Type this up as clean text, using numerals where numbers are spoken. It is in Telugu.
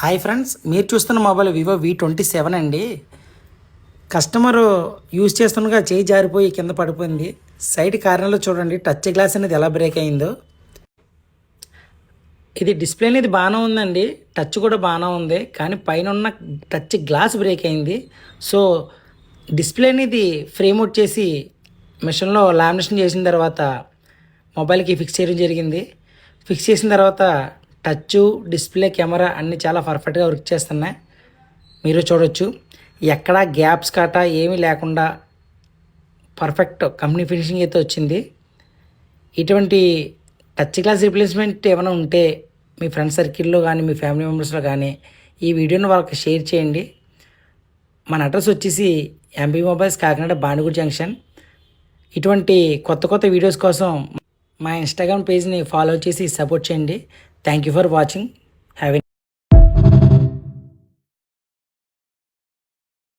హాయ్ ఫ్రెండ్స్, మీరు చూస్తున్న మొబైల్ వివో V27 అండి. కస్టమరు యూజ్ చేస్తుండగా చేయి జారిపోయి కింద పడిపోయింది. సైడ్ కార్నర్లో చూడండి, టచ్ గ్లాస్ అనేది ఎలా బ్రేక్ అయిందో. ఇది డిస్ప్లే అనేది బాగానే ఉందండి, టచ్ కూడా బాగానే ఉంది, కానీ పైన ఉన్న టచ్ గ్లాస్ బ్రేక్ అయింది. సో డిస్ప్లే అనేది ఫ్రేమ్ అవుట్ చేసి మిషన్లో లామినేషన్ చేసిన తర్వాత మొబైల్కి ఫిక్స్ చేయడం జరిగింది. ఫిక్స్ చేసిన తర్వాత టచ్, డిస్ప్లే, కెమెరా అన్నీ చాలా పర్ఫెక్ట్గా వర్క్ చేస్తున్నాయి. మీరు చూడొచ్చు, ఎక్కడా గ్యాప్స్ కాటా ఏమీ లేకుండా పర్ఫెక్ట్ కంపెనీ ఫినిషింగ్ అయితే వచ్చింది. ఇటువంటి టచ్ గ్లాస్ రీప్లేస్మెంట్ ఏమైనా ఉంటే మీ ఫ్రెండ్ సర్కిల్లో కానీ మీ ఫ్యామిలీ మెంబర్స్లో కానీ ఈ వీడియోని వాళ్ళకి షేర్ చేయండి. మన అడ్రస్ వచ్చేసి ఎంపీ మొబైల్స్, కాకినాడ, బాణిగూడ జంక్షన్. ఇటువంటి కొత్త కొత్త వీడియోస్ కోసం మా ఇన్స్టాగ్రామ్ పేజ్ని ఫాలో చేసి సపోర్ట్ చేయండి. Thank you for watching.